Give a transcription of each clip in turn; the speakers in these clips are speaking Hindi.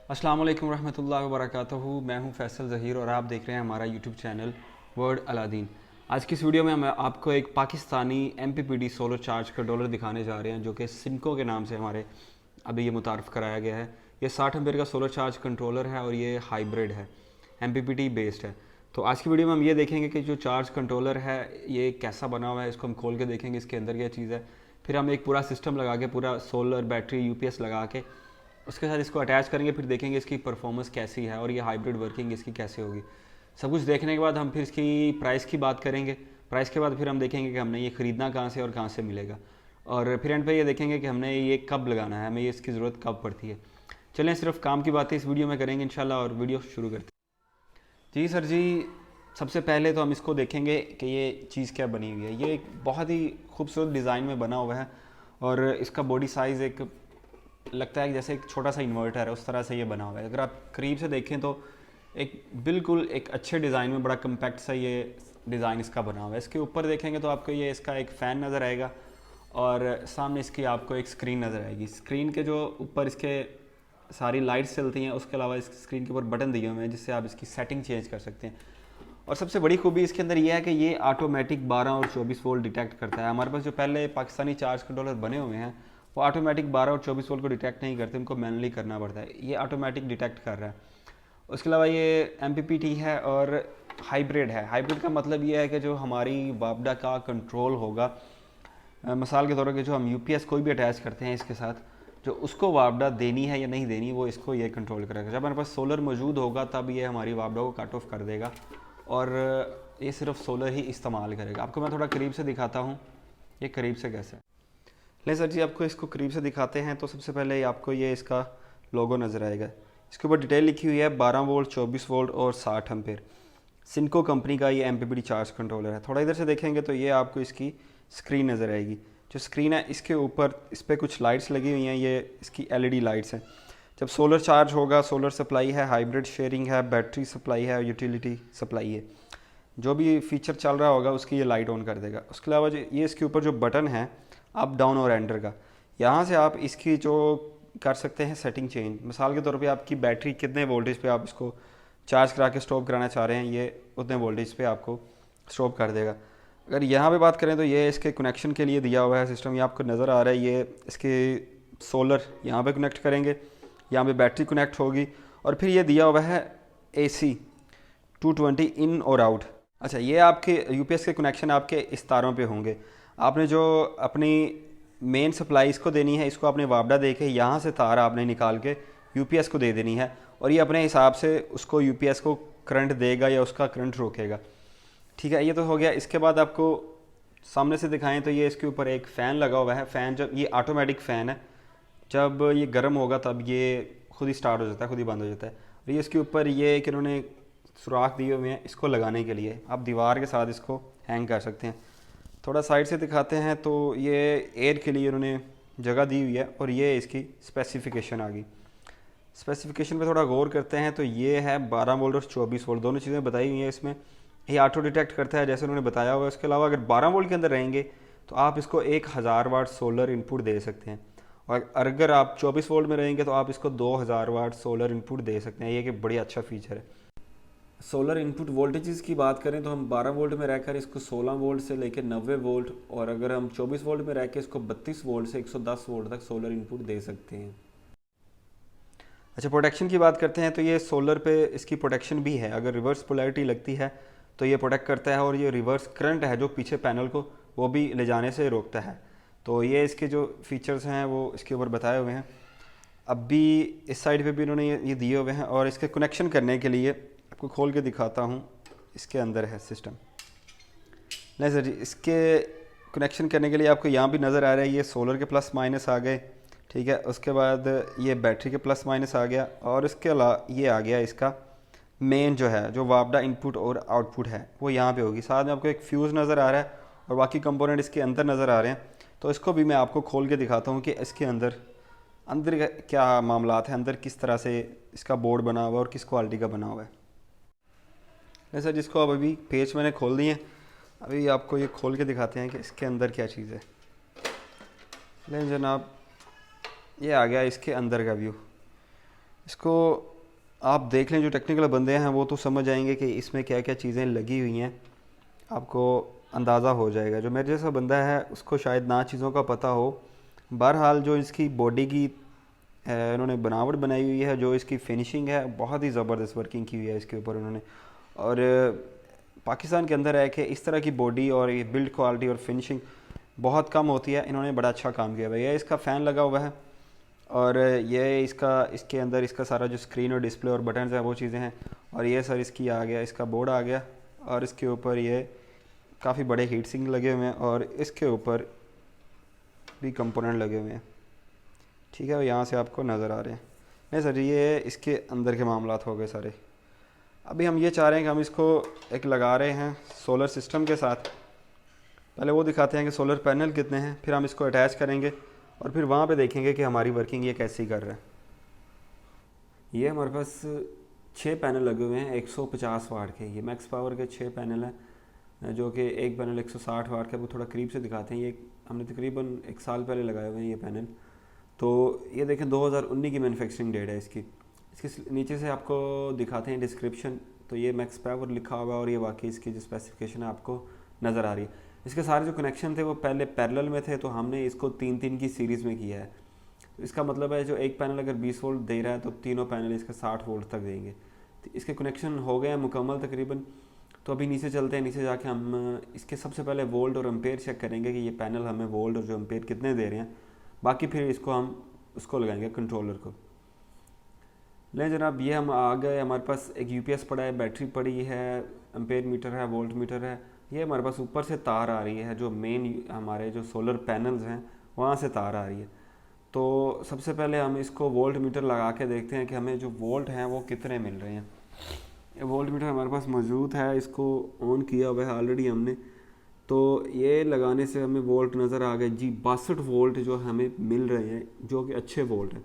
अस्सलाम वालेकुम रहमतुल्लाहि व बरकातहू। मैं हूं फैसल ज़हीर और आप देख रहे हैं हमारा यूट्यूब चैनल वर्ड अलादीन। आज की इस वीडियो में हम आपको एक पाकिस्तानी MPPT सोलर चार्ज का डॉलर दिखाने जा रहे हैं जो कि सिनको के नाम से हमारे अभी ये मुतारफ़ कराया गया है। ये 60 एम्पेयर का सोलर चार्ज कंट्रोलर है और ये हाइब्रिड है, MPPT बेस्ड है। तो आज की वीडियो में हम ये देखेंगे कि जो चार्ज कंट्रोलर है ये कैसा बना हुआ है, इसको हम खोल के देखेंगे इसके अंदर क्या चीज़ है। फिर हम एक पूरा सिस्टम लगा के, पूरा सोलर बैटरी UPS लगा के उसके साथ इसको अटैच करेंगे, फिर देखेंगे इसकी परफॉर्मेंस कैसी है और ये हाइब्रिड वर्किंग इसकी कैसे होगी। सब कुछ देखने के बाद हम फिर इसकी प्राइस की बात करेंगे। प्राइस के बाद फिर हम देखेंगे कि हमने ये ख़रीदना कहाँ से और कहाँ से मिलेगा, और फिर एंड पे ये देखेंगे कि हमने ये कब लगाना है, हमें ये इसकी ज़रूरत कब पड़ती है। चलें, सिर्फ काम की बातें इस वीडियो में करेंगे इंशाल्लाह, और वीडियो शुरू करते हैं। जी सर जी, सबसे पहले तो हम इसको देखेंगे कि ये चीज़ क्या बनी हुई है। ये एक बहुत ही खूबसूरत डिज़ाइन में बना हुआ है और इसका बॉडी साइज़ एक लगता है कि जैसे एक छोटा सा इन्वर्टर है, उस तरह से ये बना हुआ है। अगर आप करीब से देखें तो एक बिल्कुल एक अच्छे डिज़ाइन में बड़ा कम्पैक्ट सा ये डिज़ाइन इसका बना हुआ है। इसके ऊपर देखेंगे तो आपको ये इसका एक फ़ैन नज़र आएगा और सामने इसकी आपको एक स्क्रीन नज़र आएगी। स्क्रीन के जो ऊपर इसके सारी लाइट्स चलती हैं, उसके अलावा इस स्क्रीन के ऊपर बटन दिए हुए हैं जिससे आप इसकी सेटिंग चेंज कर सकते हैं। और सबसे बड़ी खूबी इसके अंदर ये है कि ये ऑटोमेटिक 12 और 24 वोल्ट डिटेक्ट करता है। हमारे पास जो पहले पाकिस्तानी चार्ज कंट्रोलर बने हुए हैं वो ऑटोमेटिक 12 और 24 वोल्ट को डिटेक्ट नहीं करते, उनको मैनुअली करना पड़ता है। ये ऑटोमेटिक डिटेक्ट कर रहा है। उसके अलावा ये MPPT है और हाइब्रिड है। हाइब्रिड का मतलब ये है कि जो हमारी वापडा का कंट्रोल होगा, मिसाल के तौर पर जो हम UPS कोई भी अटैच करते हैं इसके साथ, जो उसको वापडा देनी है या नहीं देनी, वो इसको ये कंट्रोल करेगा। जब हमारे पास सोलर मौजूद होगा तब ये हमारी वापडा को कट ऑफ कर देगा और ये सिर्फ सोलर ही इस्तेमाल करेगा। आपको मैं थोड़ा करीब से दिखाता हूँ ये करीब से कैसे। ले सर जी, आपको इसको करीब से दिखाते हैं। तो सबसे पहले आपको ये इसका लोगो नज़र आएगा। इसके ऊपर डिटेल लिखी हुई है 12 वोल्ट, 24 वोल्ट और 60 एम्पेयर। सिनको कंपनी का ये MPPT चार्ज कंट्रोलर है। थोड़ा इधर से देखेंगे तो ये आपको इसकी स्क्रीन नज़र आएगी। जो स्क्रीन है इसके ऊपर इस पर कुछ लाइट्स लगी हुई हैं, ये इसकी LED लाइट्स हैं। जब सोलर चार्ज होगा, सोलर सप्लाई है, हाइब्रिड शेयरिंग है, बैटरी सप्लाई है, यूटिलिटी सप्लाई है, जो भी फीचर चल रहा होगा उसकी ये लाइट ऑन कर देगा। उसके अलावा जो ये इसके ऊपर जो बटन है अप डाउन और एंटर का, यहाँ से आप इसकी जो कर सकते हैं सेटिंग चेंज। मिसाल के तौर पे आपकी बैटरी कितने वोल्टेज पे आप इसको चार्ज करा के स्टॉप कराना चाह रहे हैं, ये उतने वोल्टेज पे आपको स्टॉप कर देगा। अगर यहाँ पे बात करें तो ये इसके कनेक्शन के लिए दिया हुआ है सिस्टम, ये आपको नज़र आ रहा है। ये इसके सोलर यहाँ पे कनेक्ट करेंगे, यहाँ पे बैटरी कनेक्ट होगी और फिर ये दिया हुआ है AC 220 इन और आउट। अच्छा, ये आपके UPS के कनेक्शन आपके इस तारों पे होंगे। आपने जो अपनी मेन सप्लाई इसको देनी है, इसको आपने वापडा दे के यहाँ से तार आपने निकाल के UPS को दे देनी है और ये अपने हिसाब से उसको UPS को करंट देगा या उसका करंट रोकेगा। ठीक है, ये तो हो गया। इसके बाद आपको सामने से दिखाएं तो ये इसके ऊपर एक फ़ैन लगा हुआ है। फ़ैन जब ये ऑटोमेटिक फ़ैन है, जब ये गर्म होगा तब ये खुद ही स्टार्ट हो जाता है, खुद ही बंद हो जाता है। और ये इसके ऊपर ये कि इन्होंने सुराख दिए हुए हैं इसको लगाने के लिए, आप दीवार के साथ इसको हैंग कर सकते हैं। थोड़ा साइड से दिखाते हैं तो ये एयर के लिए उन्होंने जगह दी हुई है और ये इसकी स्पेसिफिकेशन आ गई। स्पेसिफिकेशन पे थोड़ा गौर करते हैं तो ये है 12 वोल्ट और 24 वोल्ट, दोनों चीज़ें बताई हुई हैं इसमें। ये ऑटो डिटेक्ट करता है जैसे उन्होंने बताया हुआ है। उसके अलावा अगर 12 वोल्ट के अंदर रहेंगे तो आप इसको 1000 वाट सोलर इनपुट दे सकते हैं, और अगर आप 24 वोल्ट में रहेंगे तो आप इसको 2000 वाट सोलर इनपुट दे सकते हैं। ये कि बड़ी अच्छा फीचर है। सोलर इनपुट वोल्टेजेस की बात करें तो हम 12 वोल्ट में रहकर इसको 16 वोल्ट से लेकर 90 वोल्ट, और अगर हम 24 वोल्ट में रहकर इसको 32 वोल्ट से 110 वोल्ट तक सोलर इनपुट दे सकते हैं। अच्छा, प्रोटेक्शन की बात करते हैं तो ये सोलर पे इसकी प्रोटेक्शन भी है। अगर रिवर्स पोलैरिटी लगती है तो ये प्रोटेक्ट करता है, और ये रिवर्स करंट है जो पीछे पैनल को वो भी ले जाने से रोकता है। तो ये इसके जो फीचर्स हैं वो इसके ऊपर बताए हुए हैं। अब भी इस साइड पे भी इन्होंने ये दिए हुए हैं, और इसके कनेक्शन करने के लिए आपको खोल के दिखाता हूँ। इसके अंदर है सिस्टम। नहीं सर जी, इसके कनेक्शन करने के लिए आपको यहाँ भी नज़र आ रहा है ये सोलर के प्लस माइनस आ गए। ठीक है, उसके बाद ये बैटरी के प्लस माइनस आ गया, और इसके अलावा ये आ गया इसका मेन जो है, जो वापडा इनपुट और आउटपुट है वो यहाँ पे होगी। साथ में आपको एक फ्यूज़ नज़र आ रहा है और बाकी कंपोनेंट इसके अंदर नज़र आ रहे हैं। तो इसको भी मैं आपको खोल के दिखाता हूँ कि इसके अंदर क्या मामलात हैं, अंदर किस तरह से इसका बोर्ड बना हुआ है और किस क्वालिटी का बना हुआ है। जैसा जिसको अब अभी पेज मैंने खोल दिए, अभी आपको ये खोल के दिखाते हैं कि इसके अंदर क्या चीज़ है। लेकिन जनाब, ये आ गया इसके अंदर का व्यू। इसको आप देख लें, जो टेक्निकल बंदे हैं वो तो समझ जाएंगे कि इसमें क्या क्या चीज़ें लगी हुई हैं, आपको अंदाज़ा हो जाएगा। जो मेरे जैसा बंदा है उसको शायद ना चीज़ों का पता हो। बहरहाल जो इसकी बॉडी की इन्होंने बनावट बनाई हुई है, जो इसकी फिनिशिंग है, बहुत ही ज़बरदस्त वर्किंग की हुई है इसके ऊपर उन्होंने। और पाकिस्तान के अंदर है कि इस तरह की बॉडी और ये बिल्ड क्वालिटी और फिनिशिंग बहुत कम होती है। इन्होंने बड़ा अच्छा काम किया हुआ है। ये इसका फ़ैन लगा हुआ है और ये इसके अंदर इसका सारा जो स्क्रीन और डिस्प्ले और बटन्स हैं वो चीज़ें हैं। और ये सर इसकी आ गया, इसका बोर्ड आ गया और इसके ऊपर ये काफ़ी बड़े हीट सिंक लगे हुए हैं और इसके ऊपर भी कंपोनेंट लगे हुए हैं। ठीक है, यहाँ से आपको नज़र आ रहे हैं। नहीं सर, ये इसके अंदर के मामलात हो गए सारे। अभी हम ये चाह रहे हैं कि हम इसको एक लगा रहे हैं सोलर सिस्टम के साथ। पहले वो दिखाते हैं कि सोलर पैनल कितने हैं, फिर हम इसको अटैच करेंगे और फिर वहाँ पे देखेंगे कि हमारी वर्किंग ये कैसी कर रहा है। ये हमारे पास 6 पैनल लगे हुए हैं 150 वाट के। ये मैक्स पावर के 6 पैनल हैं, जो कि एक पैनल 160 वाट का। वो थोड़ा करीब से दिखाते हैं। ये हमने तकरीबन 1 साल पहले लगाए हुए हैं ये पैनल। तो ये देखें 2019 की मैन्युफैक्चरिंग डेट है इसकी। इसके नीचे से आपको दिखाते हैं डिस्क्रिप्शन। तो ये मैक्स पावर लिखा हुआ है और ये वाकई इसकी जो स्पेसिफिकेशन है आपको नज़र आ रही है। इसके सारे जो कनेक्शन थे वो पहले पैरेलल में थे, तो हमने इसको 3-3 की सीरीज़ में किया है। इसका मतलब है जो एक पैनल अगर 20 वोल्ट दे रहा है तो तीनों पैनल इसका 60 वोल्ट तक देंगे। तो इसके कनेक्शन हो गए हैं मुकम्मल तकरीबन। तो अभी नीचे चलते हैं, नीचे जाके हम इसके सबसे पहले वोल्ट और एम्पेयर चेक करेंगे कि ये पैनल हमें वोल्ट और जो एम्पेयर कितने दे रहे हैं। बाकी फिर इसको हम उसको लगाएंगे कंट्रोलर को। ले जनाब, ये हम आ गए। हमारे पास एक यूपीएस पड़ा है, बैटरी पड़ी है, एम्पेयर मीटर है, वोल्ट मीटर है। ये हमारे पास ऊपर से तार आ रही है, जो मेन हमारे जो सोलर पैनल्स हैं वहाँ से तार आ रही है। तो सबसे पहले हम इसको वोल्ट मीटर लगा के देखते हैं कि हमें जो वोल्ट हैं वो कितने मिल रहे हैं। ये वोल्ट मीटर हमारे पास मौजूद है, इसको ऑन किया हुआ है ऑलरेडी हमने। तो ये लगाने से हमें वोल्ट नज़र आ गए जी, 62 वोल्ट जो हमें मिल रहे हैं, जो कि अच्छे वोल्ट हैं।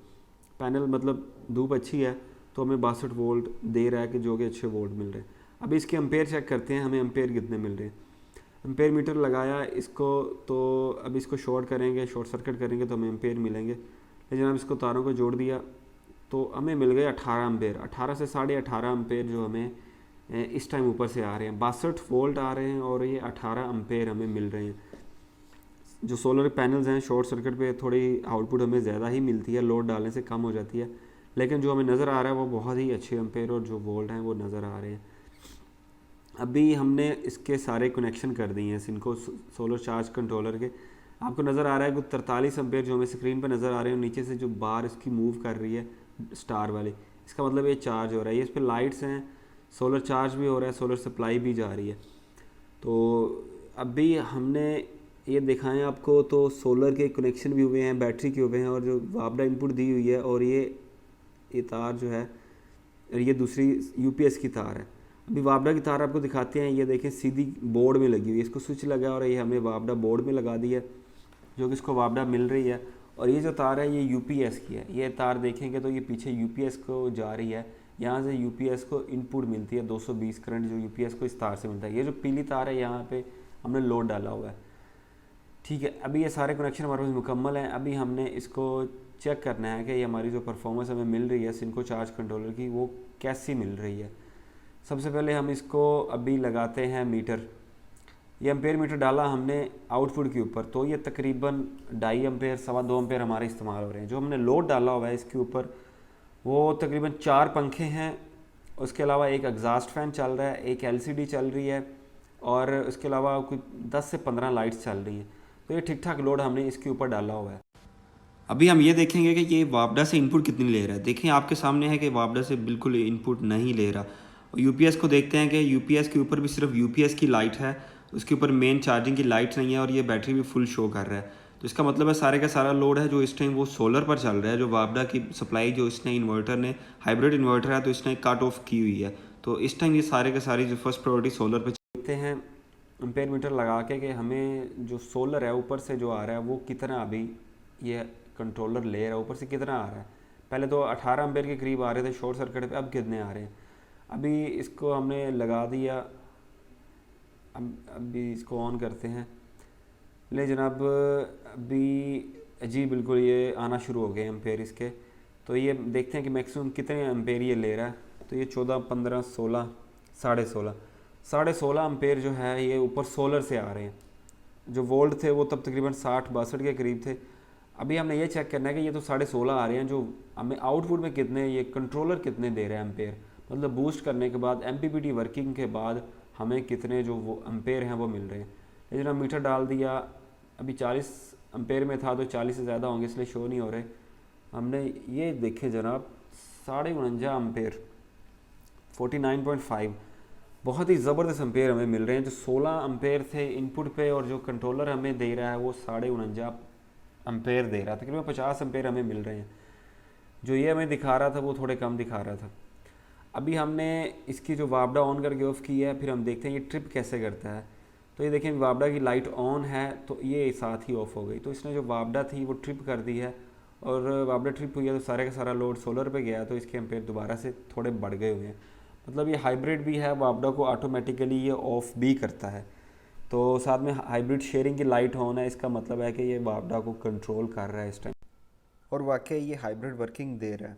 पैनल मतलब धूप अच्छी है तो हमें 62 वोल्ट दे रहा है कि जो कि अच्छे वोल्ट मिल रहे हैं। अभी इसके एम्पेयर चेक करते हैं, हमें एम्पेयर कितने मिल रहे हैं। एम्पेयर मीटर लगाया इसको, तो अब इसको शॉर्ट करेंगे, शॉर्ट सर्किट करेंगे तो हमें एम्पेयर मिलेंगे। लेकिन हम इसको तारों को जोड़ दिया तो हमें मिल गए 18 एम्पेयर। 18 से 18.5 एम्पेयर जो हमें इस टाइम ऊपर से आ रहे हैं। 62 वोल्ट आ रहे हैं और ये 18 एम्पेयर हमें मिल रहे हैं। जो सोलर पैनल्स हैं शॉर्ट सर्किट पे थोड़ी आउटपुट हमें ज़्यादा ही मिलती है, लोड डालने से कम हो जाती है, लेकिन जो हमें नज़र आ रहा है वो बहुत ही अच्छे एम्पेयर और जो वोल्ट हैं वो नज़र आ रहे हैं। अभी हमने इसके सारे कनेक्शन कर दिए हैं इनको सोलर चार्ज कंट्रोलर के। आपको नज़र आ रहा है कि 43 एम्पेयर जो हमें स्क्रीन पर नज़र आ रहे हैं, नीचे से जो बार इसकी मूव कर रही है स्टार वाली, इसका मतलब ये चार्ज हो रहा है। ये इस पर लाइट्स हैं, सोलर चार्ज भी हो रहा है, सोलर सप्लाई भी जा रही है। तो अभी हमने ये दिखाएं आपको, तो सोलर के कनेक्शन भी हुए हैं, बैटरी के हुए हैं और जो वापडा इनपुट दी हुई है, और ये तार जो है ये दूसरी यूपीएस की तार है। अभी वापडा की तार आपको दिखाते हैं। ये देखें सीधी बोर्ड में लगी हुई है, इसको स्विच लगा और ये हमने वापडा बोर्ड में लगा दी है, जो कि इसको वापडा मिल रही है। और ये जो तार है ये यूपीएस की है। ये तार देखेंगे तो ये पीछे यूपीएस को जा रही है, यहाँ से यूपीएस को इनपुट मिलती है 220 करंट जो यूपीएस को इस तार से मिलता है। ये जो पीली तार है यहाँ पे हमने लोड डाला हुआ है। ठीक है, अभी ये सारे कनेक्शन हमारे पास मुकम्मल हैं। अभी हमने इसको चेक करना है कि ये हमारी जो परफॉर्मेंस हमें मिल रही है सिनको चार्ज कंट्रोलर की वो कैसी मिल रही है। सबसे पहले हम इसको अभी लगाते हैं मीटर। ये एम्पेयर मीटर डाला हमने आउटपुट के ऊपर, तो ये तकरीबन 2.5 एम्पेयर 2.25 एम्पेयर हमारे इस्तेमाल हो रहे हैं। जो हमने लोड डाला हुआ है इसके ऊपर वो तकरीबन 4 पंखे हैं, उसके अलावा एक एग्जॉस्ट फ़ैन चल रहा है, एक एलसीडी चल रही है और उसके अलावा कुछ 10 से 15 लाइट्स चल रही हैं। तो ये ठीक ठाक लोड हमने इसके ऊपर डाला हुआ है। अभी हम ये देखेंगे कि ये वापडा से इनपुट कितनी ले रहा है। देखें आपके सामने है कि वापडा से बिल्कुल इनपुट नहीं ले रहा। और यूपीएस को देखते हैं कि यूपीएस के ऊपर भी सिर्फ यूपीएस की लाइट है, उसके ऊपर मेन चार्जिंग की लाइट नहीं है और ये बैटरी भी फुल शो कर रहा है। तो इसका मतलब है सारे का सारा लोड है जो इस टाइम वो सोलर पर चल रहा है। जो वापडा की सप्लाई जो इसने इन्वर्टर ने हाइब्रिड इन्वर्टर है तो इसने कट ऑफ की हुई है। तो इस टाइम ये सारे के सारी जो फर्स्ट प्रायोरिटी सोलर पर देखते हैं एम्पेयर मीटर लगा के कि हमें जो सोलर है ऊपर से जो आ रहा है वो कितना अभी ये कंट्रोलर ले रहा है, ऊपर से कितना आ रहा है। पहले तो 18 एम्पेयर के करीब आ रहे थे शॉर्ट सर्किट पे, अब कितने आ रहे हैं। अभी इसको हमने लगा दिया, अभी इसको ऑन करते हैं। ले जनाब, अभी जी बिल्कुल ये आना शुरू हो गए एम्पेयर इसके। तो ये देखते हैं कि मैक्सिमम कितने एम्पेयर ये ले रहा है। तो ये 14, 15, 16, 16.5 16.5 एम्पेयर जो है ये ऊपर सोलर से आ रहे हैं। जो वोल्ट थे वो तब तकरीबन 60-62 के करीब थे। अभी हमने ये चेक करना है कि ये तो 16.5 आ रहे हैं, जो हमें आउटपुट में कितने, ये कंट्रोलर कितने दे रहे हैं एम्पेयर, मतलब बूस्ट करने के बाद MPPT वर्किंग के बाद हमें कितने जो वो एम्पेयर हैं वो मिल रहे हैं। लेकिन हम मीटर डाल दिया, अभी 40 एम्पेयर में था तो 40 से ज़्यादा होंगे इसलिए शो नहीं हो रहे। हमने ये देखे जनाब 49.5 एम्पेयर 49.5 बहुत ही ज़बरदस्त एम्पेयर हमें मिल रहे हैं। जो 16 एम्पेयर थे इनपुट पे और जो कंट्रोलर हमें दे रहा है वो 49.5 एम्पेयर दे रहा था, तकरीबन 50 एम्पेयर हमें मिल रहे हैं। जो ये हमें दिखा रहा था वो थोड़े कम दिखा रहा था। अभी हमने इसकी जो वापडा ऑन करके ऑफ़ की है, फिर हम देखते हैं ये ट्रिप कैसे करता है। तो ये देखें वापडा की लाइट ऑन है तो ये साथ ही ऑफ हो गई, तो इसने जो वापडा थी वो ट्रिप कर दी है और वापडा ट्रिप हुई है तो सारे का सारा लोड सोलर पे गया, तो इसके एम्पेयर दोबारा से थोड़े बढ़ गए हुए हैं। मतलब ये हाइब्रिड भी है, वापडा को ऑटोमेटिकली ये ऑफ भी करता है। तो साथ में हाइब्रिड शेयरिंग की लाइट ऑन है, इसका मतलब है कि ये वापडा को कंट्रोल कर रहा है इस टाइम और वाकई ये हाइब्रिड वर्किंग दे रहा है।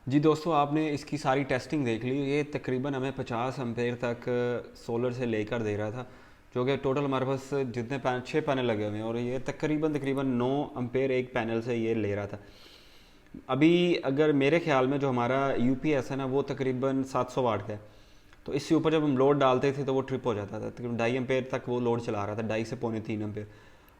जी दोस्तों, आपने इसकी सारी टेस्टिंग देख ली। ये तकरीबन हमें 50 एम्पेयर तक सोलर से लेकर दे रहा था, जो कि टोटल हमारे पास जितने 6 पैनल लगे हुए हैं और ये तकरीबन 9 एम्पेयर एक पैनल से ये ले रहा था। अभी अगर मेरे ख्याल में जो हमारा UPS है ना वो तकरीबन 700 वाट का है, तो इससे ऊपर जब हम लोड डालते थे तो वो ट्रिप हो जाता था, तकरीबन 2.5 एम्पेयर तक वो लोड चला रहा था, 2.5 से 2.25 एम्पेयर।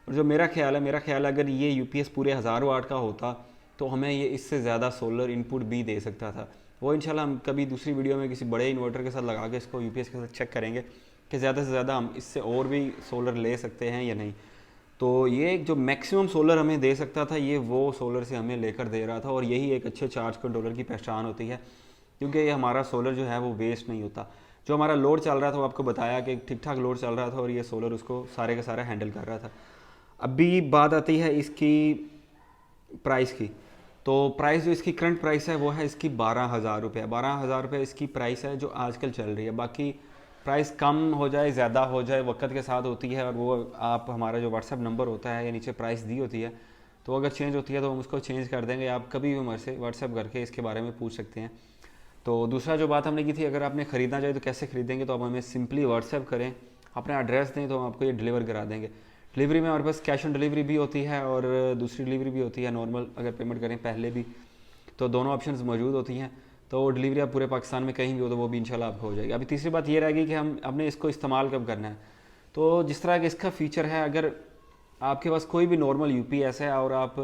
और जो मेरा ख्याल है अगर ये UPS पूरे 1000 वाट का होता तो हमें ये इससे ज़्यादा सोलर इनपुट भी दे सकता था। वो इंशाल्लाह हम कभी दूसरी वीडियो में किसी बड़े इन्वर्टर के साथ लगा के इसको UPS के साथ चेक करेंगे कि ज़्यादा से ज़्यादा हम इससे और भी सोलर ले सकते हैं या नहीं। तो ये जो मैक्सिमम सोलर हमें दे सकता था ये वो सोलर से हमें लेकर दे रहा था, और यही एक अच्छे चार्ज कंट्रोलर की पहचान होती है, क्योंकि ये हमारा सोलर जो है वो वेस्ट नहीं होता। जो हमारा लोड चल रहा था वो आपको बताया कि ठीक ठाक लोड चल रहा था और ये सोलर उसको सारे का सारा हैंडल कर रहा था। अभी बात आती है इसकी प्राइस की। तो प्राइस जो इसकी करंट प्राइस है वो है इसकी 12,000 रुपये। 12,000 रुपये इसकी प्राइस है जो आजकल चल रही है। बाकी प्राइस कम हो जाए ज़्यादा हो जाए वक्त के साथ होती है, और वो आप हमारा जो व्हाट्सएप नंबर होता है या नीचे प्राइस दी होती है तो अगर चेंज होती है तो हम उसको चेंज कर देंगे। आप कभी भी हमारे से व्हाट्सएप करके इसके बारे में पूछ सकते हैं। तो दूसरा जो बात हमने की थी, अगर आपने ख़रीदना चाहे तो कैसे ख़रीदेंगे, तो आप हमें सिंपली व्हाट्सएप करें, अपना एड्रेस दें तो हम आपको ये डिलीवर करा देंगे। डिलीवरी में हमारे पास कैश ऑन डिलीवरी भी होती है और दूसरी डिलीवरी भी होती है, नॉर्मल अगर पेमेंट करें पहले भी, तो दोनों ऑप्शंस मौजूद होती हैं। तो डिलीवरी आप पूरे पाकिस्तान में कहीं भी हो तो वो भी इंशाल्लाह आपको हो जाएगी। अभी तीसरी बात ये रहेगी कि हमने इसको इस्तेमाल कब करना है। तो जिस तरह कि इसका फ़ीचर है, अगर आपके पास कोई भी नॉर्मल UPS है और आप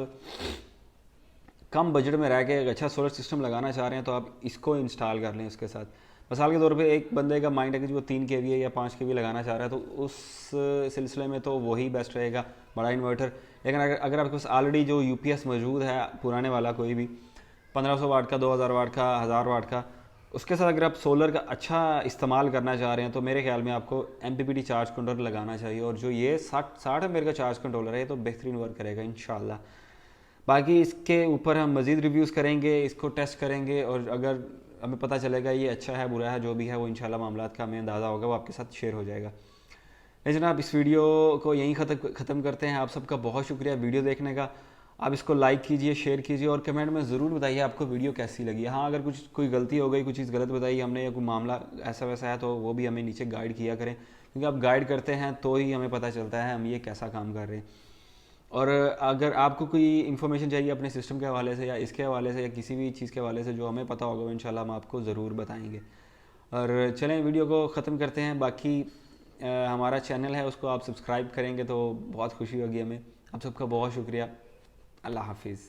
कम बजट में रह के एक अच्छा सोलर सिस्टम लगाना चाह रहे हैं तो आप इसको इंस्टॉल कर लें उसके साथ। मिसाल के तौर पे एक बंदे का माइंड है कि जो 3 kVA या 5 kVA लगाना चाह रहा है तो उस सिलसिले में तो वही बेस्ट रहेगा, बड़ा इन्वर्टर। लेकिन अगर आपके पास ऑलरेडी जो UPS मौजूद है पुराने वाला, कोई भी 1500 वाट का, 2000 वाट का, 1000 वाट का, उसके साथ अगर आप सोलर का अच्छा इस्तेमाल करना चाह रहे हैं तो मेरे ख्याल में आपको MPPT चार्ज कंट्रोलर लगाना चाहिए। और जो ये 60 एम्पेयर का चार्ज कंट्रोलर है तो बेहतरीन वर्क करेगा इंशाल्लाह। बाकी इसके ऊपर हम मज़ीद रिव्यूज़ करेंगे, इसको टेस्ट करेंगे, और अगर हमें पता चलेगा ये अच्छा है बुरा है जो भी है वो इंशाल्लाह मामलात का हमें अंदाज़ा होगा, वो आपके साथ शेयर हो जाएगा। नहीं जनाब, इस वीडियो को यहीं ख़त्म करते हैं। आप सबका बहुत शुक्रिया वीडियो देखने का। आप इसको लाइक कीजिए, शेयर कीजिए और कमेंट में ज़रूर बताइए आपको वीडियो कैसी लगी। हाँ, अगर कोई गलती हो गई, कुछ चीज़ गलत बताई हमने या कोई मामला ऐसा वैसा है तो वो भी हमें नीचे गाइड किया करें, क्योंकि आप गाइड करते हैं तो ही हमें पता चलता है हम ये कैसा काम कर रहे हैं। और अगर आपको कोई इन्फॉर्मेशन चाहिए अपने सिस्टम के हवाले से या इसके हवाले से या किसी भी चीज़ के हवाले से जो हमें पता होगा, वो इंशाल्लाह हम आपको ज़रूर बताएंगे। और चलें वीडियो को ख़त्म करते हैं। बाकी हमारा चैनल है उसको आप सब्सक्राइब करेंगे तो बहुत खुशी होगी हमें। आप सबका बहुत शुक्रिया। अल्लाह हाफिज़।